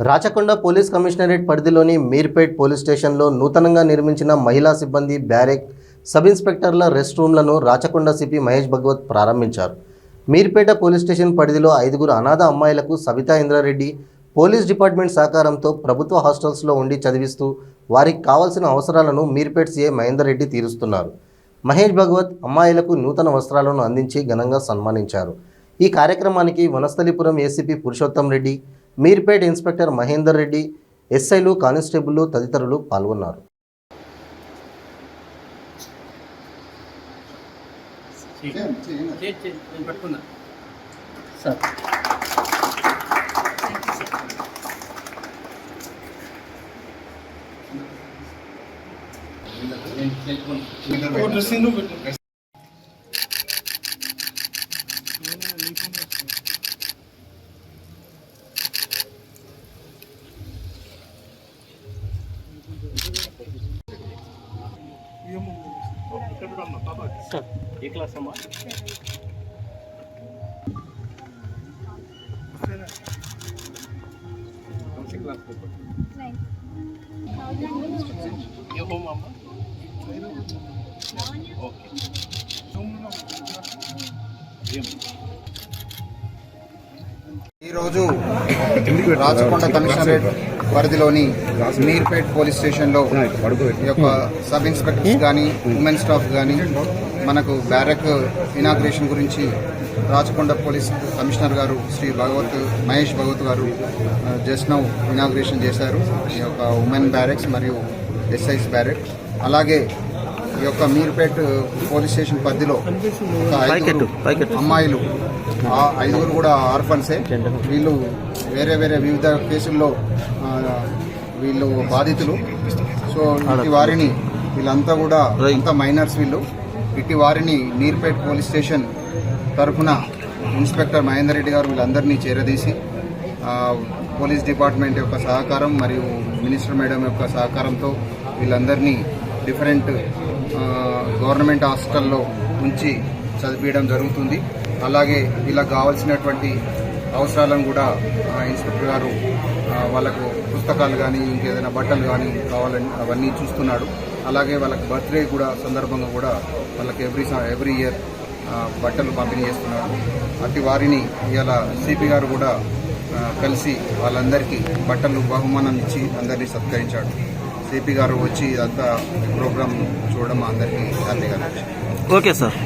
Rachakonda police commissionerate పరిధిలోని Meerpet police స్టేషన్లో నూతనంగా నిర్మించిన మహిళా సిబ్బంది బ్యారెక్ సబ్ ఇన్స్పెక్టర్ల రెస్ట్ రూమ్లను రాచకొండ సిపి మహేష్ భగవత్ ప్రారంభించారు. మీర్పేట పోలీస్ స్టేషన్ పరిధిలో 5 అనాథ అమ్మాయిలకు సవితా ఇంద్రారెడ్డి పోలీస్ డిపార్ట్మెంట్ సహకారంతో ప్రభుత్వ హాస్టల్స్లో ఉండి చదివిస్తూ వారికి కావాల్సిన అవసరాలను మీర్పేట్ సీఐ మహేందర్ రెడ్డి తీరుస్తున్నారు. మహేష్ భగవత్ అమ్మాయిలకు నూతన వస్త్రాలను అందించి ఘనంగా సన్మానించారు. ఈ కార్యక్రమానికి వనస్థలిపురం ఏసీపీ పురుషోత్తం రెడ్డి, మీర్పేట్ ఇన్స్పెక్టర్ మహేందర్ రెడ్డి, ఎస్ఐలు, కానిస్టేబుళ్లు తదితరులు పాల్గొన్నారు. ఏ క్లాస్ అమ్మా? ఏ హోమ్ అమ్మా? ఓకే. ఈరోజు రాచకొండ కమిషనరేట్ పరిధిలోని మీర్పేట్ పోలీస్ స్టేషన్లో ఈ యొక్క సబ్ ఇన్స్పెక్టర్స్ కానీ ఉమెన్ స్టాఫ్ కానీ మనకు బ్యారక్ ఇనాగ్రేషన్ గురించి రాచకొండ పోలీస్ కమిషనర్ గారు శ్రీ మహేష్ భగవత్ గారు జస్ట్ నౌ ఇనాగ్రేషన్ చేశారు. ఈ యొక్క ఉమెన్ బ్యారెక్స్ మరియు ఎస్ఐస్ బ్యారెక్, అలాగే ఈ యొక్క మీర్పేట్ పోలీస్ స్టేషన్ పరిధిలో ఒక 5 అమ్మాయిలు, 5 కూడా ఆర్ఫన్సే. వీళ్ళు వేరే వివిధ కేసుల్లో వీళ్ళు బాధితులు. సో ఇటు వారిని వీళ్ళంతా కూడా అంతా మైనర్స్. ఇటు వారిని మీర్పేట్ పోలీస్ స్టేషన్ తరఫున ఇన్స్పెక్టర్ మహేందర్ రెడ్డి గారు వీళ్ళందరినీ చేరదీసి పోలీస్ డిపార్ట్మెంట్ యొక్క సహకారం మరియు మినిస్టర్ మేడం యొక్క సహకారంతో వీళ్ళందరినీ డిఫరెంట్ గవర్నమెంట్ హాస్టల్లో ఉంచి చదివించడం జరుగుతుంది. అలాగే వీళ్ళకి కావాల్సినటువంటి అవసరాలను కూడా ఇన్స్పెక్టర్ గారు వాళ్ళకు పుస్తకాలు కానీ ఇంకేదైనా బట్టలు కానీ కావాలని అవన్నీ చూస్తున్నాడు. అలాగే వాళ్ళకి బర్త్డే కూడా సందర్భంగా కూడా వాళ్ళకి ఎవ్రీ ఇయర్ బట్టలు పంపిణీ చేస్తున్నాడు. అట్టి వారిని ఇవాళ సిపి గారు కూడా కలిసి వాళ్ళందరికీ బట్టలు బహుమానం ఇచ్చి అందరినీ సత్కరించాడు. సిపి గారు వచ్చి ఇదంతా ప్రోగ్రాం చూడడం అందరికీ హ్యాపీగా. Okay sir.